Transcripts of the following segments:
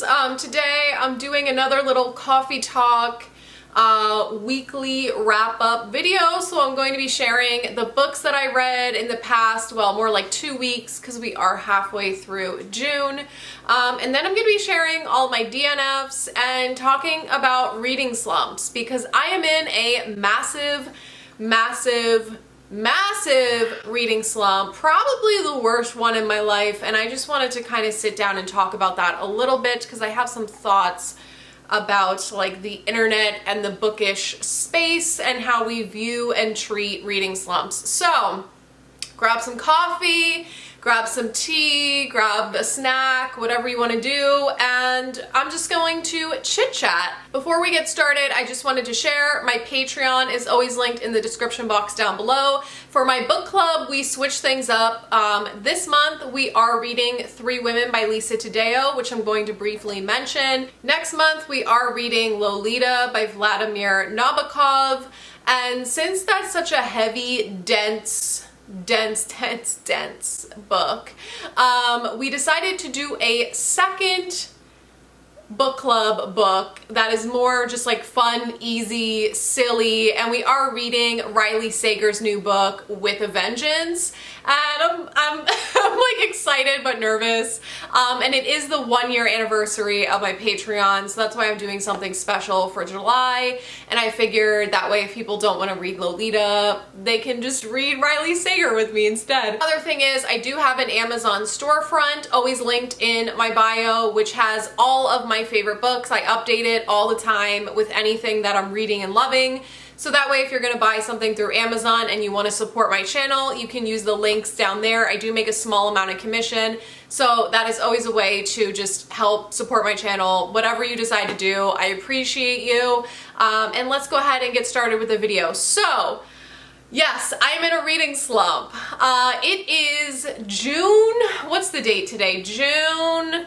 friends. Today I'm doing another little coffee talk weekly wrap-up video. So I'm going to be sharing the books that I read in the past, well, more like 2 weeks because we are halfway through June. And then I'm going to be sharing all my DNFs and talking about reading slumps because I am in a massive reading slump, probably the worst one in my life, and I just wanted to kind of sit down and talk about that a little bit because I have some thoughts about like the internet and the bookish space and how we view and treat reading slumps. So grab some coffee, grab some tea, grab a snack, whatever you want to do, and I'm just going to chit chat. Before we get started, I just wanted to share my Patreon is always linked in the description box down below. For my book club, we switch things up. This month we are reading Three Women by Lisa Taddeo, which I'm going to briefly mention. Next month we are reading Lolita by Vladimir Nabokov, and since that's such a heavy, dense book, we decided to do a second book club book that is more just like fun, easy, silly, and we are reading Riley Sager's new book, With a Vengeance, and I'm like excited but nervous, and it is the 1-year anniversary of my Patreon, so that's why I'm doing something special for July, and I figured that way if people don't want to read Lolita, they can just read Riley Sager with me instead. Other thing is, I do have an Amazon storefront, always linked in my bio, which has all of my favorite books. I update it all the time with anything that I'm reading and loving. So that way, if you're gonna buy something through Amazon and you wanna support my channel, you can use the links down there. I do make a small amount of commission, so that is always a way to just help support my channel. Whatever you decide to do, I appreciate you. And let's go ahead and get started with the video. So, yes, I'm in a reading slump. It is June, what's the date today? June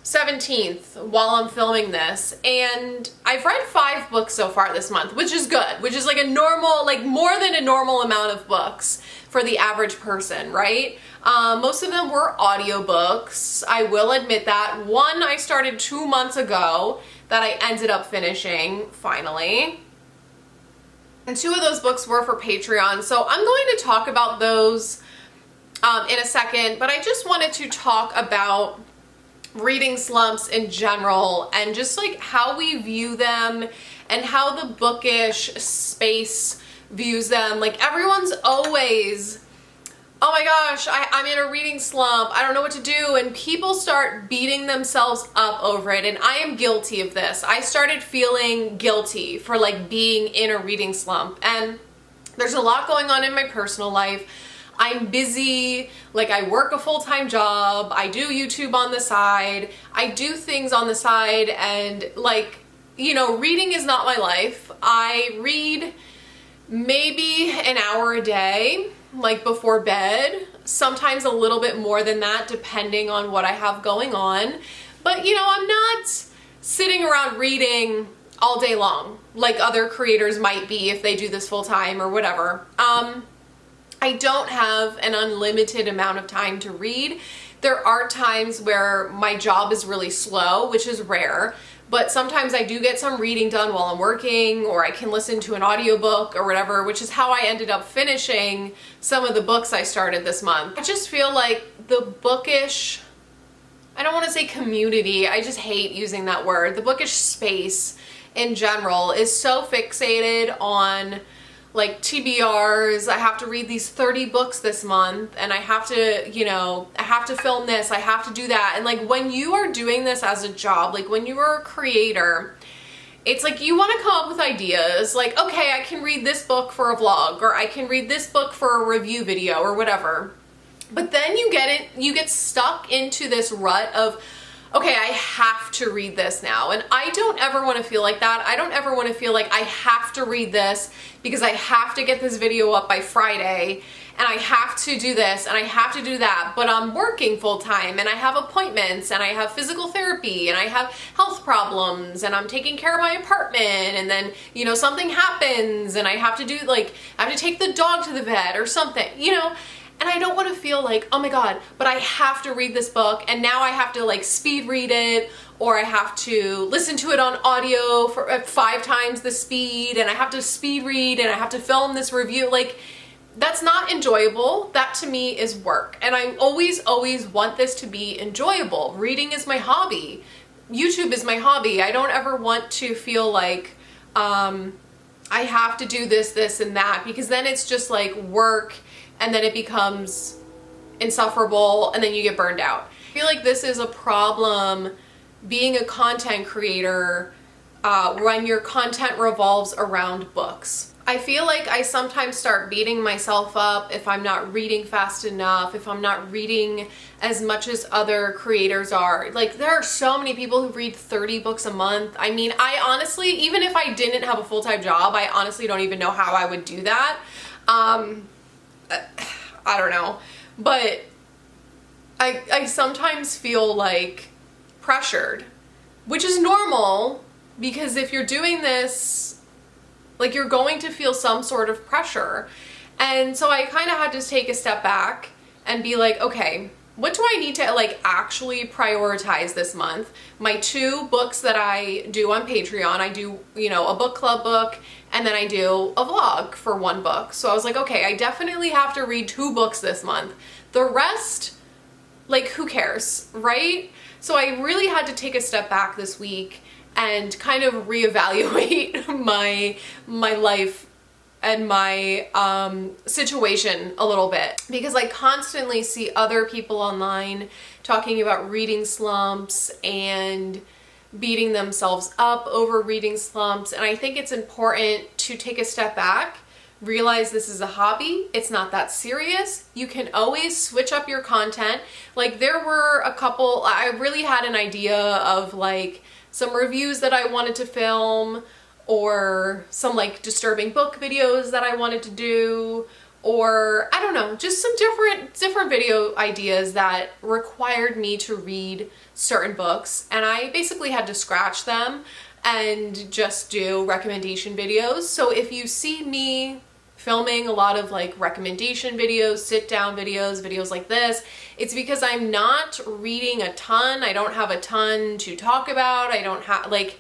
17th while I'm filming this, and I've read 5 books so far this month, which is good, which is like a normal, like more than a normal amount of books for the average person, right? Most of them were audiobooks, I will admit that. One I started 2 months ago that I ended up finishing finally, and 2 of those books were for Patreon, so I'm going to talk about those in a second, but I just wanted to talk about reading slumps in general and just like how we view them and how the bookish space views them. Like everyone's always, oh my gosh, I'm in a reading slump, I don't know what to do, and people start beating themselves up over it, and I am guilty of this. I started feeling guilty for like being in a reading slump, and there's a lot going on in my personal life. I'm busy, like I work a full-time job, I do YouTube on the side, I do things on the side, and like, you know, reading is not my life. I read maybe an hour a day, like before bed, sometimes a little bit more than that depending on what I have going on, but you know, I'm not sitting around reading all day long like other creators might be if they do this full-time or whatever. I don't have an unlimited amount of time to read. There are times where my job is really slow, which is rare, but sometimes I do get some reading done while I'm working, or I can listen to an audiobook or whatever, which is how I ended up finishing some of the books I started this month. I just feel like the bookish, I don't want to say community, I just hate using that word, the bookish space in general is so fixated on like TBRs, I have to read these 30 books this month, and I have to, you know, I have to film this, I have to do that. And like when you are doing this as a job, like when you are a creator, it's like you want to come up with ideas, like, okay, I can read this book for a vlog, or I can read this book for a review video or whatever. But then you get stuck into this rut of, okay, I have to read this now. And I don't ever want to feel like that. I don't ever want to feel like I have to read this because I have to get this video up by Friday, and I have to do this and I have to do that, but I'm working full time and I have appointments and I have physical therapy and I have health problems and I'm taking care of my apartment, and then, you know, something happens and I have to do, like, I have to take the dog to the vet or something, you know. And I don't want to feel like, oh my god, but I have to read this book and now I have to like speed read it, or I have to listen to it on audio for 5 times the speed, and I have to speed read, and I have to film this review. Like, that's not enjoyable. That to me is work. And I always want this to be enjoyable. Reading is my hobby. YouTube is my hobby. I don't ever want to feel like I have to do this, this, and that, because then it's just like work, and then it becomes insufferable, and then you get burned out. I feel like this is a problem being a content creator when your content revolves around books. I feel like I sometimes start beating myself up if I'm not reading fast enough, if I'm not reading as much as other creators are. Like, there are so many people who read 30 books a month. I mean, I honestly, even if I didn't have a full-time job, I honestly don't even know how I would do that. I don't know. But I sometimes feel like pressured, which is normal, because if you're doing this, like, you're going to feel some sort of pressure. And so I kind of had to take a step back and be like, okay, what do I need to like actually prioritize this month? My 2 books that I do on Patreon, I do, you know, a book club book, and then I do a vlog for 1 book. So I was like, okay, I definitely have to read 2 books this month. The rest, like, who cares, right? So I really had to take a step back this week and kind of reevaluate my life and my situation a little bit, because I constantly see other people online talking about reading slumps and beating themselves up over reading slumps. And I think it's important to take a step back, realize this is a hobby. It's not that serious. You can always switch up your content. Like, there were a couple, I really had an idea of like some reviews that I wanted to film, or some like disturbing book videos that I wanted to do, or I don't know, just some different video ideas that required me to read certain books. And I basically had to scratch them and just do recommendation videos. So if you see me filming a lot of like recommendation videos, sit down videos, videos like this, it's because I'm not reading a ton. I don't have a ton to talk about. I don't have, like,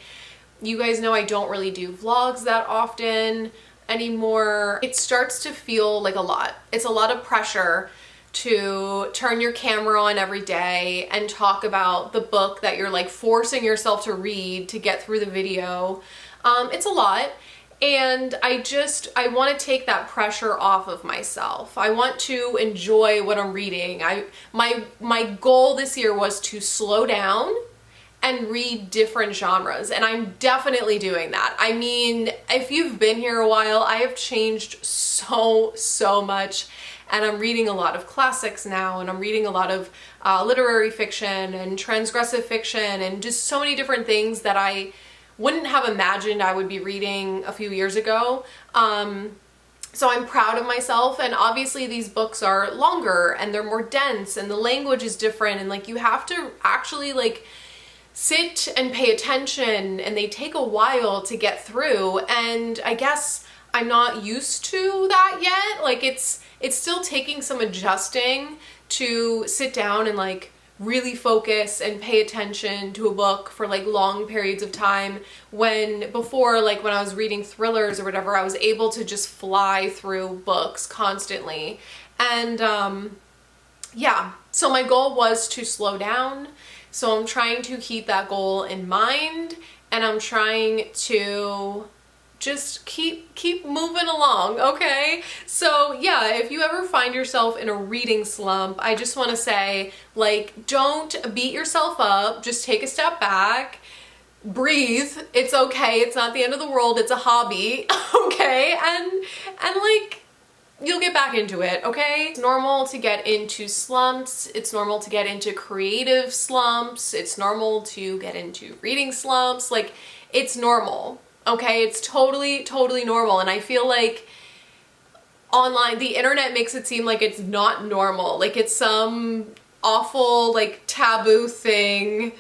you guys know I don't really do vlogs that often anymore. It starts to feel like a lot. It's a lot of pressure to turn your camera on every day and talk about the book that you're like forcing yourself to read to get through the video. It's a lot. And I want to take that pressure off of myself. I want to enjoy what I'm reading. My goal this year was to slow down and read different genres, and I'm definitely doing that. I mean, if you've been here a while, I have changed so much, and I'm reading a lot of classics now, and I'm reading a lot of literary fiction and transgressive fiction, and just so many different things that I wouldn't have imagined I would be reading a few years ago. So I'm proud of myself, and obviously these books are longer and they're more dense and the language is different, and like, you have to actually like sit and pay attention, and they take a while to get through. And I guess I'm not used to that yet. Like, it's still taking some adjusting to sit down and like really focus and pay attention to a book for like long periods of time, when before, like when I was reading thrillers or whatever, I was able to just fly through books constantly. And yeah, so my goal was to slow down. So I'm trying to keep that goal in mind, and I'm trying to just keep moving along, okay? So yeah, if you ever find yourself in a reading slump, I just want to say, like, don't beat yourself up. Just take a step back, breathe. It's okay. It's not the end of the world. It's a hobby, okay? And like, you'll get back into it, okay? It's normal to get into slumps. It's normal to get into creative slumps. It's normal to get into reading slumps. Like, it's normal, okay? It's totally normal. And I feel like online, the internet makes it seem like it's not normal. Like, it's some awful, like, taboo thing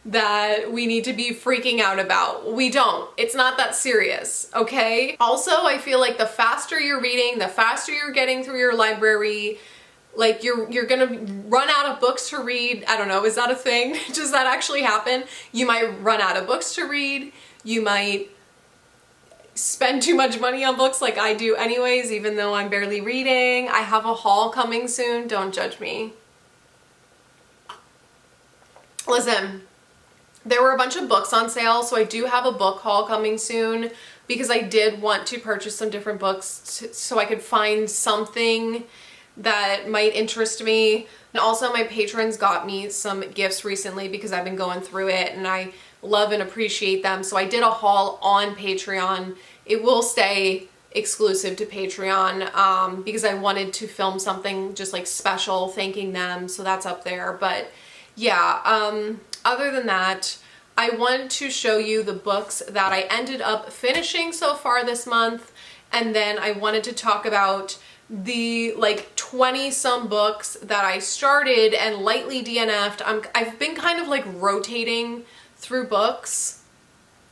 that we need to be freaking out about. We don't. It's not that serious, okay? Also, I feel like the faster you're reading, the faster you're getting through your library, Like you're gonna run out of books to read. I don't know, is that a thing? Does that actually happen? You might run out of books to read. You might spend too much money on books like I do anyways, even though I'm barely reading. I have a haul coming soon. Don't judge me. Listen, there were a bunch of books on sale, so I do have a book haul coming soon because I did want to purchase some different books so I could find something that might interest me. And also my patrons got me some gifts recently because I've been going through it and I love and appreciate them. So I did a haul on Patreon. It will stay exclusive to Patreon because I wanted to film something just like special thanking them. So that's up there. But yeah, other than that, I want to show you the books that I ended up finishing so far this month. And then I wanted to talk about the like 20 some books that I started and lightly DNF'd. I've been kind of like rotating through books.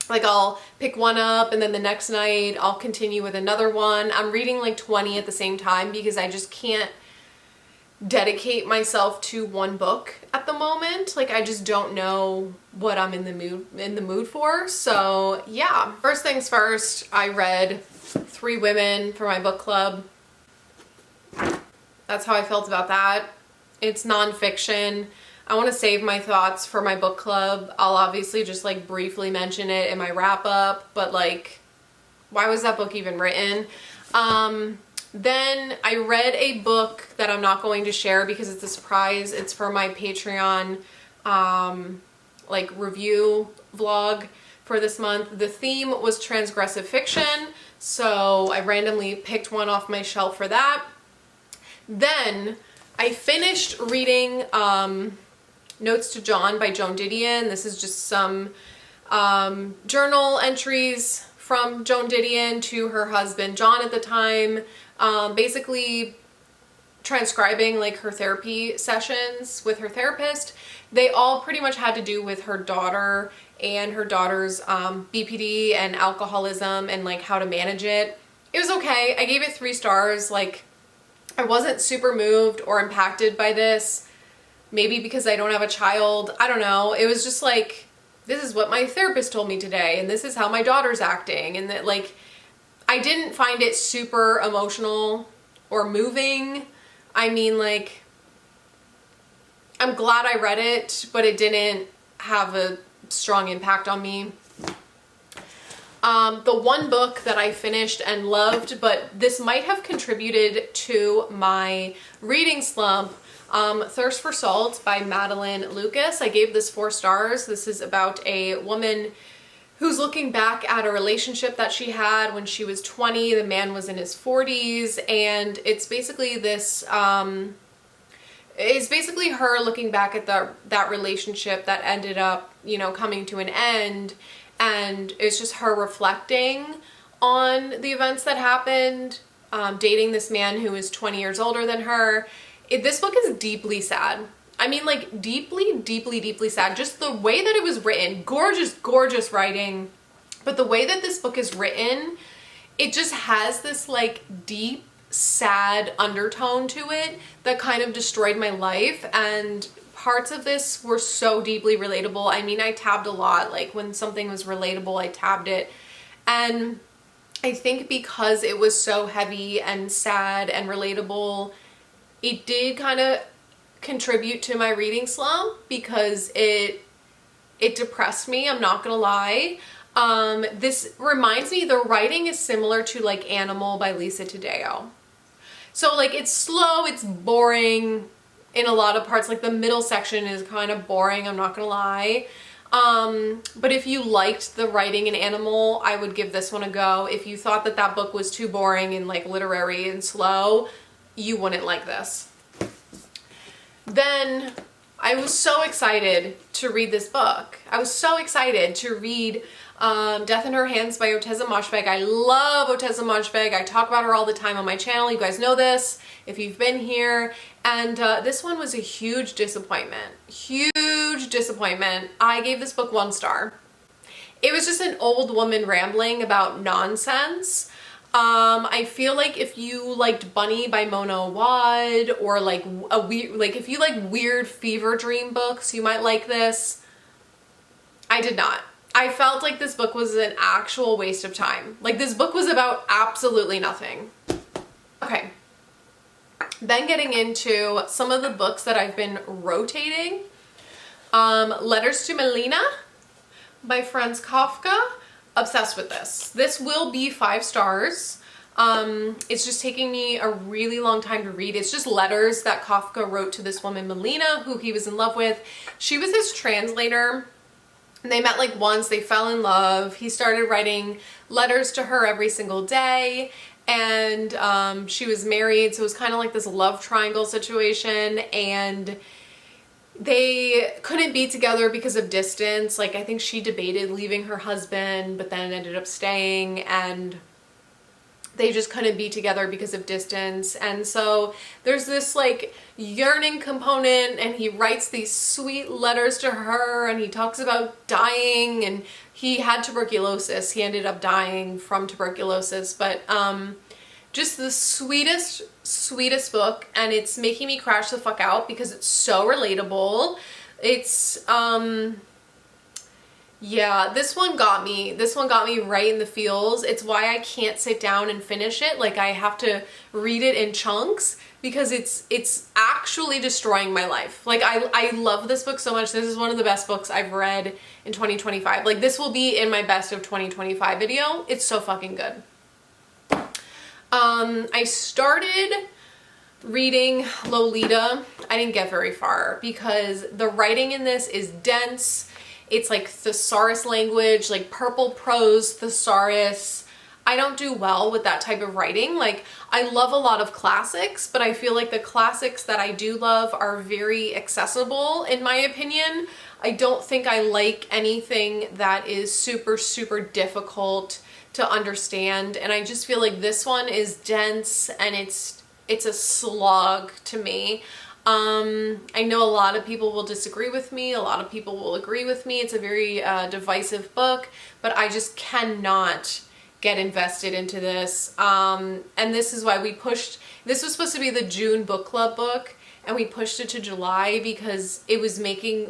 Like I'll pick one up and then the next night I'll continue with another one. I'm reading like 20 at the same time because I just can't dedicate myself to one book at the moment. Like I just don't know what I'm in the mood for. So yeah, first things first, I read 3 Women for my book club. That's how I felt about that. It's nonfiction. I want to save my thoughts for my book club. I'll obviously just like briefly mention it in my wrap up, but like, why was that book even written? Then I read a book that I'm not going to share because it's a surprise. It's for my Patreon like review vlog for this month. The theme was transgressive fiction, so I randomly picked one off my shelf for that. Then I finished reading Notes to John by Joan Didion. This is just some journal entries from Joan Didion to her husband John at the time, basically transcribing like her therapy sessions with her therapist. They all pretty much had to do with her daughter and her daughter's BPD and alcoholism and like how to manage it. It was okay. I gave it 3 stars. Like I wasn't super moved or impacted by this. Maybe because I don't have a child. I don't know. It was just like, this is what my therapist told me today and this is how my daughter's acting. And that like, I didn't find it super emotional or moving. I mean, like, I'm glad I read it, but it didn't have a strong impact on me. The one book that I finished and loved, but this might have contributed to my reading slump, Thirst for Salt by Madeline Lucas. I gave this 4 stars. This is about a woman who's looking back at a relationship that she had when she was 20. The man was in his 40s, and it's basically this, it's basically her looking back at that relationship that ended up, you know, coming to an end, and it's just her reflecting on the events that happened, dating this man who is 20 years older than her. This book is deeply sad. I mean, like, deeply, deeply, deeply sad. Just the way that it was written, gorgeous, gorgeous writing, but the way that this book is written, it just has this, like, deep, sad undertone to it that kind of destroyed my life, and parts of this were so deeply relatable. I mean, I tabbed a lot. Like, when something was relatable, I tabbed it, and I think because it was so heavy and sad and relatable, it did kind of contribute to my reading slump because it depressed me, I'm not gonna lie. This reminds me, the writing is similar to like Animal by Lisa Taddeo. So like it's slow, it's boring in a lot of parts. Like the middle section is kind of boring, I'm not gonna lie. But if you liked the writing in Animal, I would give this one a go. If you thought that that book was too boring and like literary and slow, you wouldn't like this. Then I was so excited to read this book. I was so excited to read Death in Her Hands by Otteza Moshfegh. I love Otteza Moshfegh. I talk about her all the time on my channel. You guys know this if you've been here. And this one was a huge disappointment. Huge disappointment. I gave this book 1 star. It was just an old woman rambling about nonsense. I feel like if you liked Bunny by Mona Awad, or like if you like weird fever dream books, you might like this. I did not. I felt like this book was an actual waste of time. Like, this book was about absolutely nothing. Okay. Then getting into some of the books that I've been rotating. Letters to Molina by Franz Kafka. Obsessed with this. This will be 5 stars. It's just taking me a really long time to read. It's just letters that Kafka wrote to this woman, Molina, who he was in love with. She was his translator. They met like once, they fell in love. He started writing letters to her every single day, and she was married, so it was kind of like this love triangle situation, and they couldn't be together because of distance. Like, I think she debated leaving her husband, but then ended up staying, and they just couldn't be together because of distance. And so there's this like yearning component, and he writes these sweet letters to her, and he talks about dying, and he had tuberculosis. He ended up dying from tuberculosis, but just the sweetest book, and it's making me crash the fuck out because it's so relatable. It's yeah, this one got me. This one got me right in the feels. It's why I can't sit down and finish it. Like, I have to read it in chunks because it's actually destroying my life. Like, I love this book so much. This is one of the best books I've read in 2025. Like, this will be in my best of 2025 video. It's so fucking good. I started reading Lolita. I didn't get very far because the writing in this is dense. It's like thesaurus language, like purple prose thesaurus. I don't do well with that type of writing. Like, I love a lot of classics, but I feel like the classics that I do love are very accessible, in my opinion. I don't think I like anything that is super, super difficult to understand. And I just feel like this one is dense, and it's a slog to me. I know a lot of people will disagree with me. A lot of people will agree with me. It's a very divisive book, but I just cannot get invested into this. And this is why we pushed, this was supposed to be the June book club book, and we pushed it to July because it was making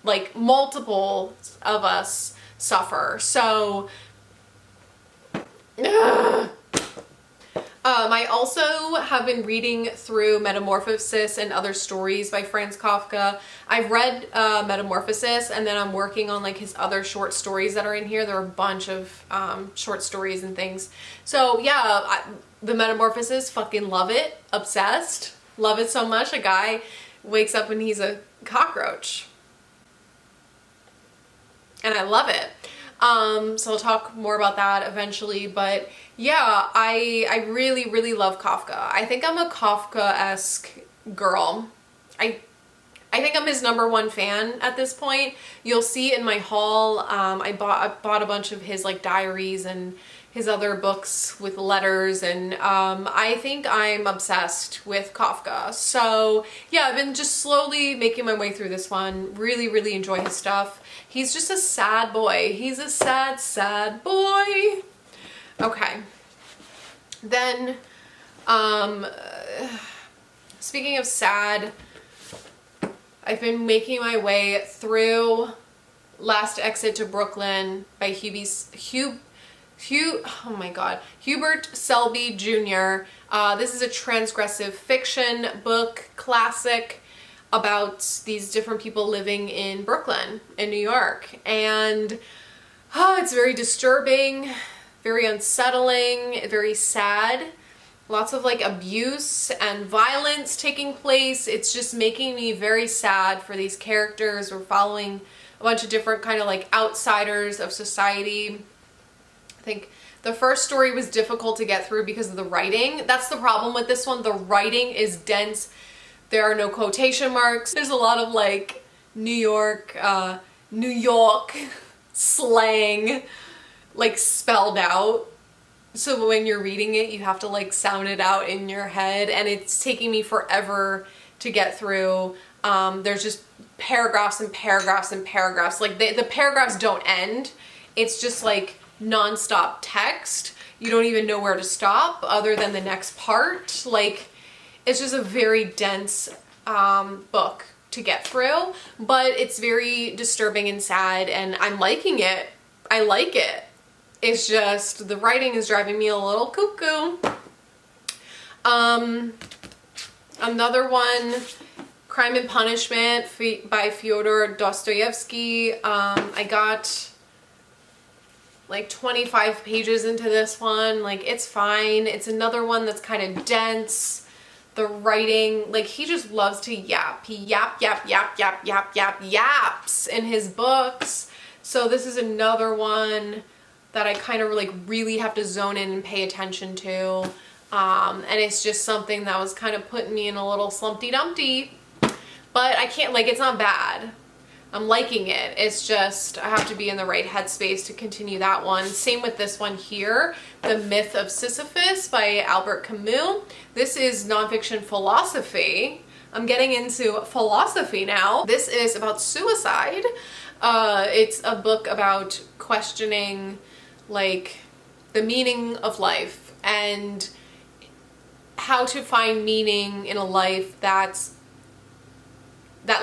like multiple of us suffer. So I also have been reading through Metamorphosis and Other Stories by Franz Kafka. I've read Metamorphosis, and then I'm working on like his other short stories that are in here. There are a bunch of short stories and things. So yeah, the Metamorphosis, fucking love it. Obsessed. Love it so much. A guy wakes up and he's a cockroach. And I love it. So I'll talk more about that eventually, but yeah, I really, really love Kafka. I think I'm a Kafka-esque girl. I think I'm his #1 fan at this point. You'll see in my haul, I bought a bunch of his like diaries and his other books with letters, and I think I'm obsessed with Kafka. So yeah, I've been just slowly making my way through this one. Really, really enjoy his stuff. He's just a sad boy. He's a sad, sad boy. Okay. Then, speaking of sad, I've been making my way through Last Exit to Brooklyn by Hubert Selby Jr. This is a transgressive fiction book, classic, about these different people living in Brooklyn, in New York. And it's very disturbing, very unsettling, very sad. Lots of like abuse and violence taking place. It's just making me very sad for these characters. We're following a bunch of different kind of like outsiders of society. I think the first story was difficult to get through because of the writing. That's the problem with this one. The writing is dense. There are no quotation marks. There's a lot of like New York slang like spelled out. So when you're reading it, you have to like sound it out in your head, and it's taking me forever to get through. There's just paragraphs and paragraphs and paragraphs. Like the paragraphs don't end. It's just like non-stop text. you don't even know where to stop other than the next part. Like, it's just a very dense book to get through, but it's very disturbing and sad, and I'm liking it. I like it. It's just the writing is driving me a little cuckoo. Another one, Crime and Punishment by Fyodor Dostoevsky. I got like 25 pages into this one. Like, it's fine. It's another one that's kind of dense. The writing, like, he just loves to yap. He yaps in his books. So this is another one that I kind of like really have to zone in and pay attention to. And it's just something that was kind of putting me in a little slumpty dumpty. But I can't, like, it's not bad. I'm liking it. It's just, I have to be in the right headspace to continue that one. Same with this one here, The Myth of Sisyphus by Albert Camus. This is nonfiction philosophy. I'm getting into philosophy now. This is about suicide. It's a book about questioning, like, the meaning of life and how to find meaning in a life that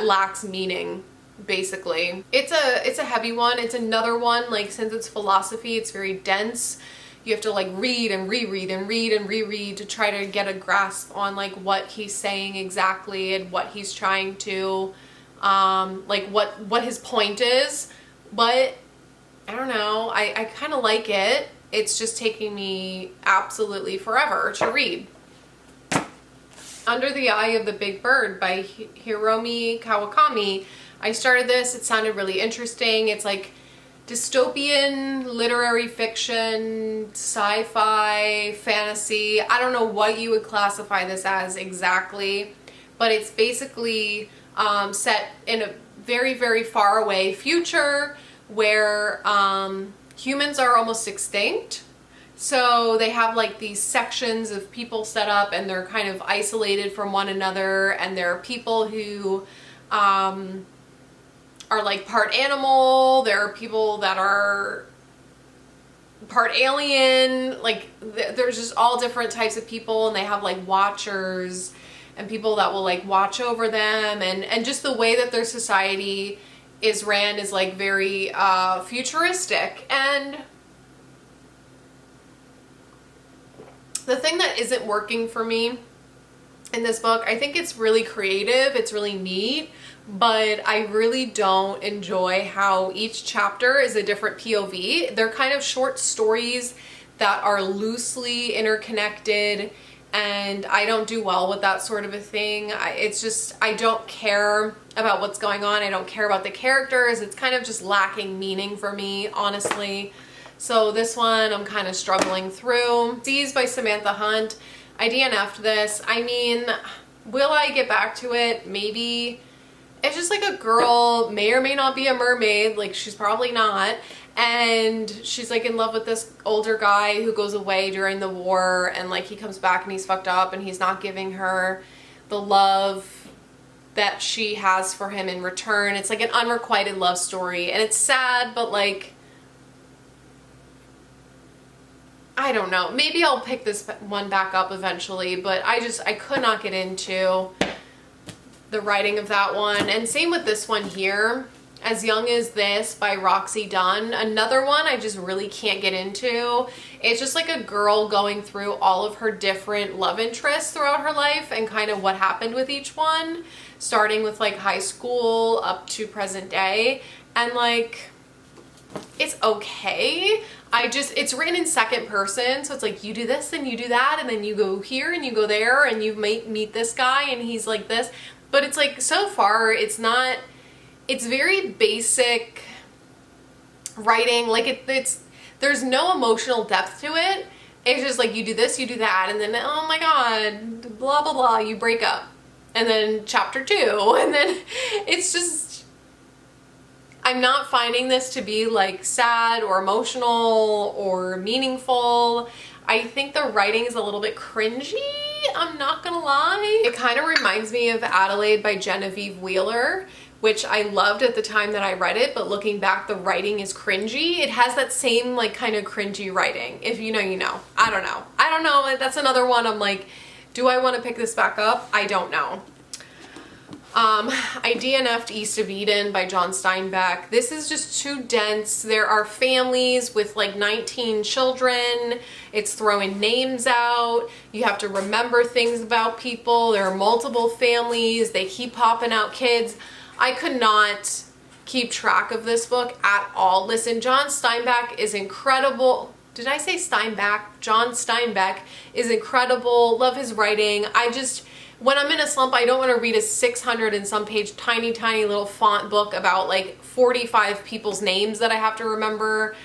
lacks meaning. Basically, it's a heavy one. It's another one, like, since it's philosophy, it's very dense. You have to like read and reread and read and reread to try to get a grasp on like what he's saying exactly and what he's trying to like what his point is. But I don't know, I kind of like it. It's just taking me absolutely forever to read. Under the Eye of the Big Bird by Hiromi Kawakami. I started this, it sounded really interesting. It's like dystopian, literary fiction, sci-fi, fantasy. I don't know what you would classify this as exactly, but it's basically set in a very, very far away future where humans are almost extinct. So they have like these sections of people set up and they're kind of isolated from one another, and there are people who are like part animal, there are people that are part alien, like there's just all different types of people, and they have like watchers and people that will like watch over them, and just the way that their society is ran is like very futuristic. And the thing that isn't working for me in this book, I think it's really creative, it's really neat, but I really don't enjoy how each chapter is a different POV. They're kind of short stories that are loosely interconnected, and I don't do well with that sort of a thing. It's just, I don't care about what's going on. I don't care about the characters. It's kind of just lacking meaning for me, honestly. So this one I'm kind of struggling through. Seas by Samantha Hunt. I DNF'd this. I mean, will I get back to it? Maybe. It's just like a girl may or may not be a mermaid, like she's probably not, and she's like in love with this older guy who goes away during the war, and like he comes back and he's fucked up and he's not giving her the love that she has for him in return. It's like an unrequited love story, and it's sad, but like, I don't know, maybe I'll pick this one back up eventually, but I could not get into the writing of that one. And same with this one here, As Young as This by Roxy Dunn. Another one I just really can't get into. It's just like a girl going through all of her different love interests throughout her life and kind of what happened with each one, starting with like high school up to present day. And like, it's okay. It's written in second person, so it's like you do this and you do that, and then you go here and you go there and you meet this guy and he's like this. But it's like, so far, it's very basic writing. Like there's no emotional depth to it. It's just like you do this, you do that, and then, oh my god, blah, blah, blah, you break up. And then chapter 2, and then it's just, I'm not finding this to be like sad or emotional or meaningful. I think the writing is a little bit cringy, I'm not gonna lie. It kind of reminds me of Adelaide by Genevieve Wheeler, which I loved at the time that I read it, but looking back, the writing is cringy. It has that same like kind of cringy writing. If you know, you know. I don't know. I don't know. That's another one I'm like, do I want to pick this back up? I don't know. I DNF'd East of Eden by John Steinbeck. This is just too dense. There are families with like 19 children. It's throwing names out. You have to remember things about people. There are multiple families. They keep popping out kids. I could not keep track of this book at all. Listen, John Steinbeck is incredible. Did I say Steinbeck? John Steinbeck is incredible. Love his writing. When I'm in a slump, I don't want to read a 600 and some page tiny little font book about like 45 people's names that I have to remember.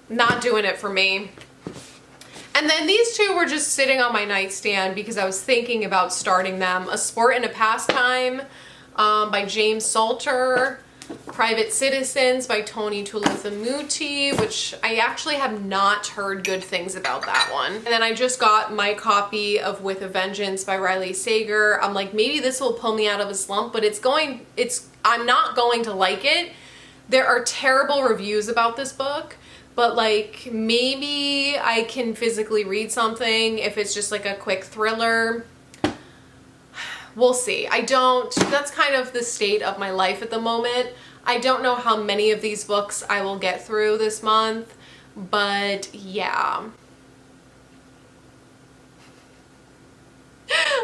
Not doing it for me. And then these two were just sitting on my nightstand because I was thinking about starting them. A Sport and a Pastime by James Salter. Private Citizens by Tony Tulathamuti, which I actually have not heard good things about that one. And then I just got my copy of With a Vengeance by Riley Sager. I'm like, maybe this will pull me out of a slump, but I'm not going to like it. There are terrible reviews about this book, but like maybe I can physically read something if it's just like a quick thriller. We'll see. That's kind of the state of my life at the moment. I don't know how many of these books I will get through this month, but yeah.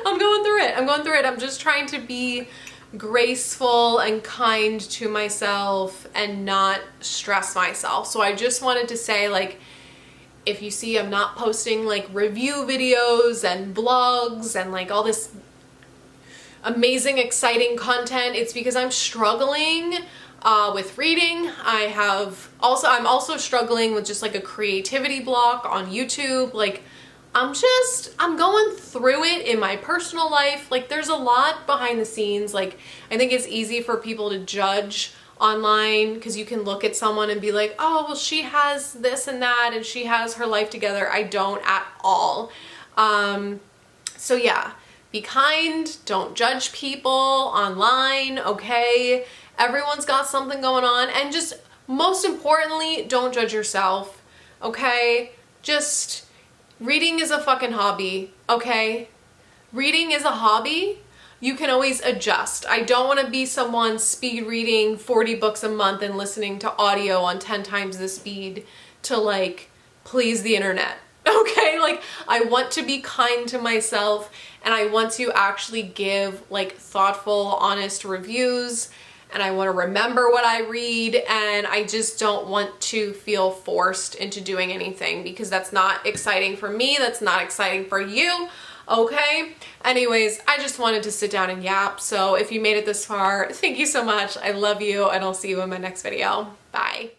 I'm going through it. I'm just trying to be graceful and kind to myself and not stress myself. So I just wanted to say, like, if you see I'm not posting like review videos and blogs and like all this amazing, exciting content, it's because I'm struggling with reading. I'm also struggling with just like a creativity block on YouTube. Like I'm going through it in my personal life. Like there's a lot behind the scenes. Like I think it's easy for people to judge online because you can look at someone and be like, oh, well, she has this and that and she has her life together. I don't at all. So yeah. Be kind, don't judge people online, okay? Everyone's got something going on, and just most importantly, don't judge yourself, okay? Just, reading is a fucking hobby, okay? Reading is a hobby. You can always adjust. I don't want to be someone speed reading 40 books a month and listening to audio on 10 times the speed to like please the internet. Okay, like I want to be kind to myself and I want to actually give like thoughtful, honest reviews, and I want to remember what I read, and I just don't want to feel forced into doing anything because that's not exciting for me, that's not exciting for you, okay? Anyways, I just wanted to sit down and yap, so if you made it this far, thank you so much. I love you, and I'll see you in my next video. Bye.